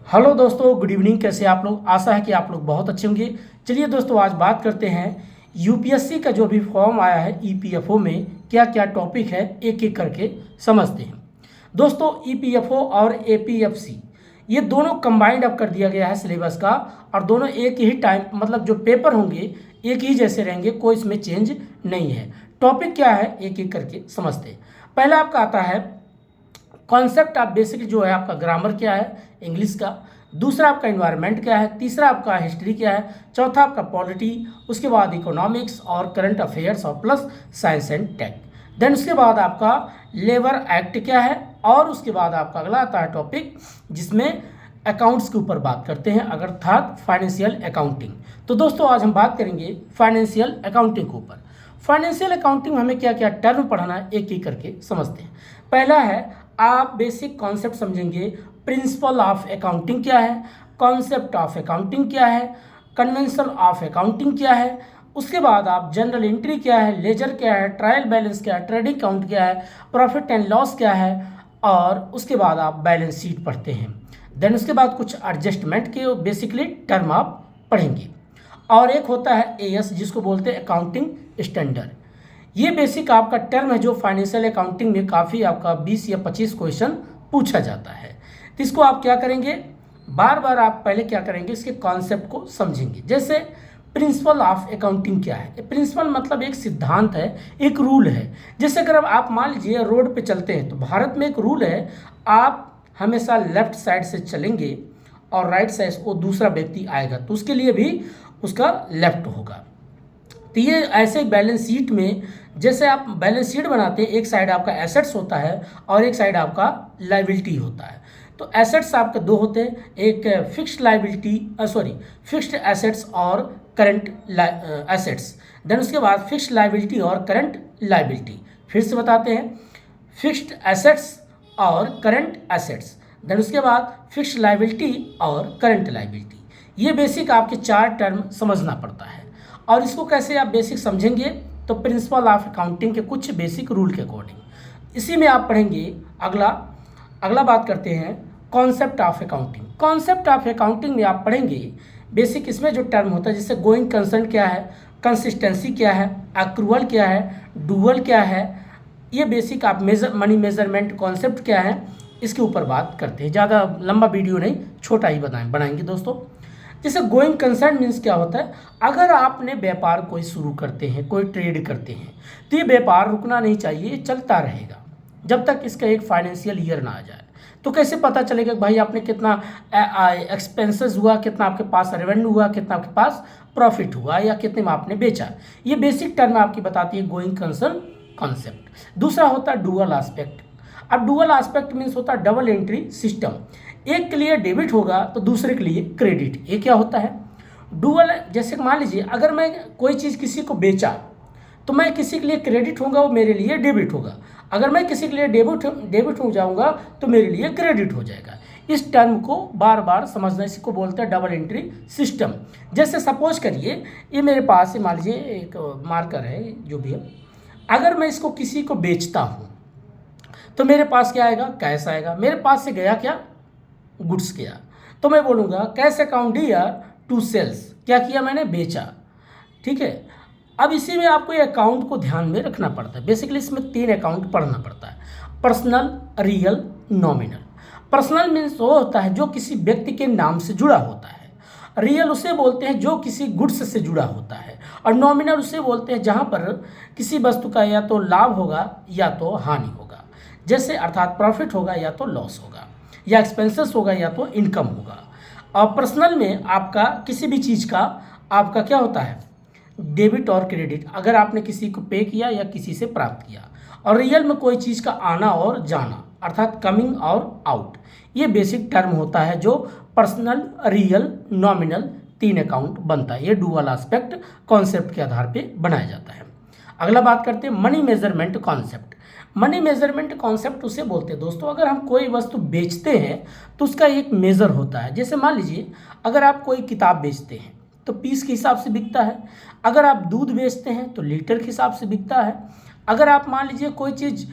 Hello दोस्तों, good evening. कैसे आप लोग? आशा है कि आप लोग बहुत अच्छे होंगे। चलिए दोस्तों, आज बात करते हैं यूपीएससी का जो भी फॉर्म आया है ईपीएफओ में क्या क्या टॉपिक है, एक एक करके समझते हैं। दोस्तों, ईपीएफओ और एपीएफसी ये दोनों कंबाइंड अब कर दिया गया है सिलेबस का, और दोनों एक ही टाइम मतलब जो पेपर होंगे एक ही जैसे रहेंगे, कोई इसमें चेंज नहीं है। टॉपिक क्या है एक एक करके समझते हैं। पहला आपका आता है कॉन्सेप्ट ऑफ बेसिक, जो है आपका ग्रामर क्या है इंग्लिश का। दूसरा आपका इन्वायरमेंट क्या है। तीसरा आपका हिस्ट्री क्या है। चौथा आपका पॉलिटी। उसके बाद इकोनॉमिक्स और करंट अफेयर्स और plus science and tech. Then उसके बाद आपका लेबर एक्ट क्या है। और उसके बाद आपका अगला आता है टॉपिक जिसमें अकाउंट्स के ऊपर बात करते हैं, अगर था फाइनेंशियल अकाउंटिंग। तो दोस्तों, आज हम बात करेंगे फाइनेंशियल अकाउंटिंग के ऊपर। फाइनेंशियल अकाउंटिंग में हमें क्या क्या टर्म पढ़ना है एक एक करके समझते हैं। पहला है, आप बेसिक कॉन्सेप्ट समझेंगे। प्रिंसिपल ऑफ अकाउंटिंग क्या है, कॉन्सेप्ट ऑफ अकाउंटिंग क्या है, कन्वेंशन ऑफ अकाउंटिंग क्या है। उसके बाद आप जनरल एंट्री क्या है, लेजर क्या है, ट्रायल बैलेंस क्या है, ट्रेडिंग अकाउंट क्या है, प्रॉफिट एंड लॉस क्या है। और उसके बाद आप बैलेंस शीट पढ़ते हैं। देन उसके बाद कुछ एडजस्टमेंट के बेसिकली टर्म आप पढ़ेंगे। और एक होता है एएस, जिसको बोलते हैं अकाउंटिंग स्टैंडर्ड। ये बेसिक आपका टर्म है जो फाइनेंशियल अकाउंटिंग में काफ़ी आपका 20 या 25 क्वेश्चन पूछा जाता है। तो इसको आप क्या करेंगे, बार बार आप पहले क्या करेंगे, इसके कॉन्सेप्ट को समझेंगे। जैसे प्रिंसिपल ऑफ अकाउंटिंग क्या है। प्रिंसिपल मतलब एक सिद्धांत है, एक रूल है। जैसे अगर अब आप मान लीजिए रोड पे चलते हैं तो भारत में एक रूल है, आप हमेशा लेफ्ट साइड से चलेंगे और राइट साइड से वो दूसरा व्यक्ति आएगा तो उसके लिए भी उसका लेफ्ट होगा। तो ये ऐसे बैलेंस शीट में जैसे आप बैलेंस शीट बनाते हैं, एक साइड आपका एसेट्स होता है और एक साइड आपका लाइबिलिटी होता है। तो एसेट्स आपके दो होते हैं, एक फिक्स्ड लाइबिलिटी फिक्स्ड एसेट्स और करंट एसेट्स। देन उसके बाद फिक्स्ड लाइबिलिटी और करंट लाइबिलिटी। फिर से बताते हैं, फिक्स्ड एसेट्स और करंट एसेट्स। देन उसके बाद फिक्स्ड लाइबिलिटी और करंट लाइबिलिटी। ये बेसिक आपके चार टर्म समझना पड़ता है। और इसको कैसे आप बेसिक समझेंगे, तो प्रिंसिपल ऑफ अकाउंटिंग के कुछ बेसिक रूल के अकॉर्डिंग इसी में आप पढ़ेंगे। अगला बात करते हैं concept of accounting. Concept of accounting में आप पढ़ेंगे बेसिक इसमें जो टर्म होता है, जैसे गोइंग कंसर्न क्या है, कंसिस्टेंसी क्या है, एक्रूअल क्या है, डुअल क्या है। ये बेसिक आप मनी मेजरमेंट कॉन्सेप्ट क्या है, इसके ऊपर बात करते हैं। ज़्यादा लंबा वीडियो नहीं, छोटा ही बनाएंगे दोस्तों। जैसे गोइंग कंसर्न मीन्स क्या होता है, अगर आपने व्यापार कोई शुरू करते हैं, कोई ट्रेड करते हैं, तो ये व्यापार रुकना नहीं चाहिए, ये चलता रहेगा जब तक इसका एक फाइनेंशियल ईयर ना आ जाए। तो कैसे पता चलेगा कि भाई आपने कितना एक्सपेंसेस हुआ, कितना आपके पास रेवेन्यू हुआ, कितना आपके पास प्रॉफिट हुआ, या कितने में आपने बेचा। ये बेसिक टर्म आपकी बताती है गोइंग कंसर्न कॉन्सेप्ट। दूसरा होता है डुअल एस्पेक्ट। अब डुअल एस्पेक्ट मीन्स होता है डबल एंट्री सिस्टम। एक के लिए डेबिट होगा तो दूसरे के लिए क्रेडिट। ये क्या होता है डुअल। जैसे मान लीजिए अगर मैं कोई चीज़ किसी को बेचा तो मैं किसी के लिए क्रेडिट होगा, वो मेरे लिए डेबिट होगा। अगर मैं किसी के लिए डेबिट हो जाऊंगा तो मेरे लिए क्रेडिट हो जाएगा। इस टर्म को बार बार समझना, इसको बोलते हैं डबल एंट्री सिस्टम। जैसे सपोज करिए ये मेरे पास मान लीजिए एक मार्कर है, जो भी है, अगर मैं इसको किसी को बेचता हूँ तो मेरे पास क्या आएगा, कैश आएगा। मेरे पास से गया क्या, गुड्स किया, तो मैं बोलूँगा cash account here to sales. क्या किया मैंने, बेचा। ठीक है। अब इसी में आपको ये अकाउंट को ध्यान में रखना पड़ता है। बेसिकली इसमें 3 अकाउंट पढ़ना पड़ता है, personal, real, nominal. Personal means वो होता है जो किसी व्यक्ति के नाम से जुड़ा होता है। रियल उसे बोलते हैं जो किसी गुड्स से जुड़ा होता है। और नॉमिनल उसे बोलते हैं जहाँ पर किसी वस्तु का या तो लाभ होगा या तो हानि होगा। जैसे अर्थात प्रॉफिट होगा या तो लॉस होगा, या एक्सपेंसेस होगा या तो इनकम होगा। और पर्सनल में आपका किसी भी चीज़ का आपका क्या होता है, डेबिट और क्रेडिट, अगर आपने किसी को पे किया या किसी से प्राप्त किया। और रियल में कोई चीज़ का आना और जाना, अर्थात कमिंग और आउट। ये बेसिक टर्म होता है जो पर्सनल, रियल, नॉमिनल 3 अकाउंट बनता है। ये डुअल एस्पेक्ट कॉन्सेप्ट के आधार पे बनाया जाता है। अगला बात करते हैं money measurement concept. Money measurement concept उसे बोलते हैं दोस्तों, अगर हम कोई वस्तु बेचते हैं तो उसका एक मेज़र होता है। जैसे मान लीजिए अगर आप कोई किताब बेचते हैं तो पीस के हिसाब से बिकता है। अगर आप दूध बेचते हैं तो लीटर के हिसाब से बिकता है। अगर आप मान लीजिए कोई चीज़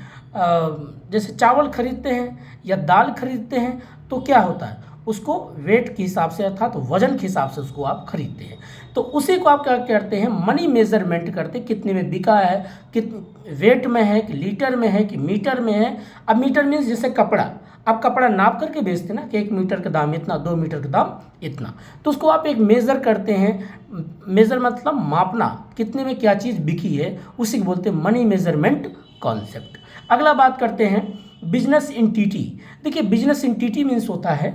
जैसे चावल खरीदते हैं या दाल खरीदते हैं तो क्या होता है, उसको वेट के हिसाब से अर्थात वजन के हिसाब से उसको आप खरीदते हैं। तो उसी को आप क्या करते हैं, मनी मेजरमेंट करते, कितने में बिका है, कित वेट में है कि लीटर में है कि मीटर में है। अब मीटर मीन्स जैसे कपड़ा, आप कपड़ा नाप करके बेचते ना कि 1 मीटर का दाम इतना, 2 मीटर का दाम इतना, तो उसको आप एक मेज़र करते हैं। मेज़र मतलब मापना, कितने में क्या चीज़ बिकी है, उसी को बोलते हैं मनी मेजरमेंट कॉन्सेप्ट। अगला बात करते हैं बिजनेस एंटिटी। देखिए बिजनेस एंटिटी मीन्स होता है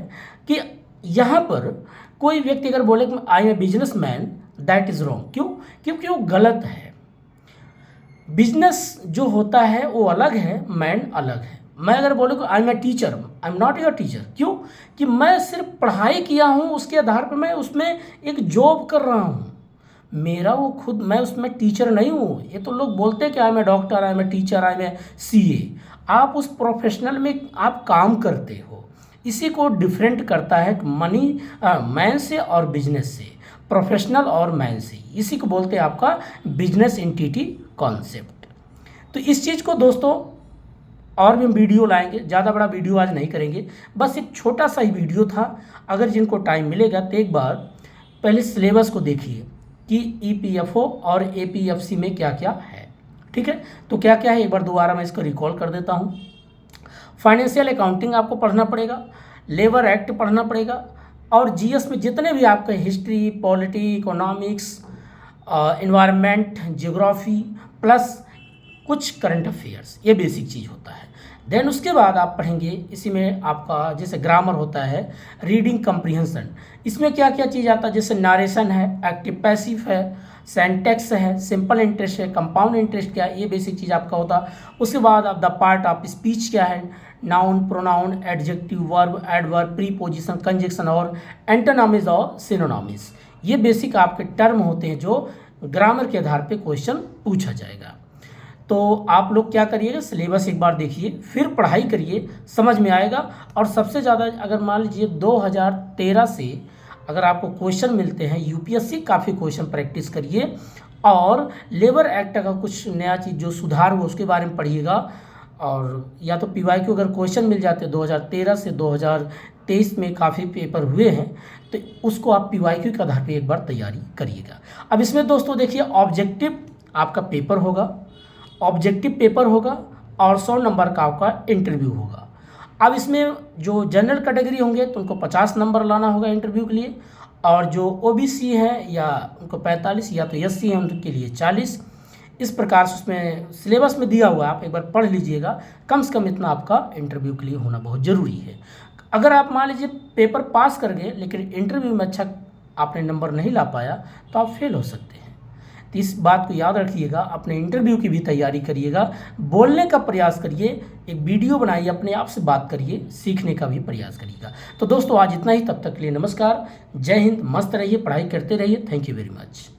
कि यहाँ पर कोई व्यक्ति अगर बोले कि I am a businessman, that is wrong. क्यों? क्योंकि वो गलत है। बिजनेस जो होता है वो अलग है, मैन अलग है। मैं अगर बोलूँ कि I am a teacher, I am not your teacher. क्यों? कि मैं सिर्फ पढ़ाई किया हूँ, उसके आधार पर मैं उसमें एक जॉब कर रहा हूँ, मेरा वो खुद, मैं उसमें टीचर नहीं हूँ। ये तो लोग बोलते हैं कि I am a doctor, I am a teacher, I am a CA. आप उस प्रोफेशनल में आप काम करते हो, इसी को डिफरेंट करता है मनी मैन से और बिजनेस से, प्रोफेशनल और मैन से। इसी को बोलते हैं आपका बिजनेस एंटिटी कॉन्सेप्ट। तो इस चीज़ को दोस्तों और भी हम वीडियो लाएंगे, ज़्यादा बड़ा वीडियो आज नहीं करेंगे, बस एक छोटा सा ही वीडियो था। अगर जिनको टाइम मिलेगा तो एक बार पहले सिलेबस को देखिए कि ईपीएफओ और एपीएफसी में क्या क्या है। ठीक है, तो क्या क्या है एक बार दोबारा मैं इसको रिकॉल कर देता हूँ। फाइनेंशियल अकाउंटिंग आपको पढ़ना पड़ेगा, लेबर एक्ट पढ़ना पड़ेगा, और जीएस में जितने भी आपके history, polity, economics, environment, geography plus कुछ करंट अफेयर्स, ये बेसिक चीज़ होता है। देन उसके बाद आप पढ़ेंगे, इसी में आपका जैसे ग्रामर होता है, रीडिंग कम्प्रीहेंशन, इसमें क्या क्या चीज़ आता है, जैसे नारेशन है, एक्टिव पैसिव है, सेंटेक्स है, सिंपल इंटरेस्ट है, कंपाउंड इंटरेस्ट क्या है, ये बेसिक चीज़ आपका होता है। उसके बाद आप द पार्ट ऑफ स्पीच क्या है, noun, pronoun, adjective, verb, adverb, preposition, conjunction और एंटोनिम्स और सिनोनिम्स, ये बेसिक आपके टर्म होते हैं जो ग्रामर के आधार पे क्वेश्चन पूछा जाएगा। तो आप लोग क्या करिएगा, सिलेबस एक बार देखिए, फिर पढ़ाई करिए, समझ में आएगा। और सबसे ज़्यादा अगर मान लीजिए 2013 से अगर आपको क्वेश्चन मिलते हैं यूपीएससी, काफ़ी क्वेश्चन प्रैक्टिस करिए, और लेबर एक्ट का कुछ नया चीज़ जो सुधार हुआ उसके बारे में पढ़िएगा। और या तो पीवाईक्यू अगर क्वेश्चन मिल जाते हैं 2013 से 2023 में काफ़ी पेपर हुए हैं, तो उसको आप पीवाईक्यू के आधार पर एक बार तैयारी करिएगा। अब इसमें दोस्तों देखिए ऑब्जेक्टिव आपका पेपर होगा, ऑब्जेक्टिव पेपर होगा और 100 नंबर का आपका इंटरव्यू होगा। अब इसमें जो जनरल कैटेगरी होंगे तो उनको 50 नंबर लाना होगा इंटरव्यू के लिए, और जो ओबीसी है या उनको 45, या तो एससी है उनके लिए 40। इस प्रकार से उसमें सिलेबस में दिया हुआ है, आप एक बार पढ़ लीजिएगा। कम से कम इतना आपका इंटरव्यू के लिए होना बहुत ज़रूरी है। अगर आप मान लीजिए पेपर पास कर गए लेकिन इंटरव्यू में अच्छा आपने नंबर नहीं ला पाया तो आप फेल हो सकते हैं। तो इस बात को याद रखिएगा, अपने इंटरव्यू की भी तैयारी करिएगा, बोलने का प्रयास करिए, एक वीडियो बनाइए, अपने आप से बात करिए, सीखने का भी प्रयास करिएगा। तो दोस्तों आज इतना ही, तब तक के लिए नमस्कार, जय हिंद, मस्त रहिए, पढ़ाई करते रहिए। Thank you very much.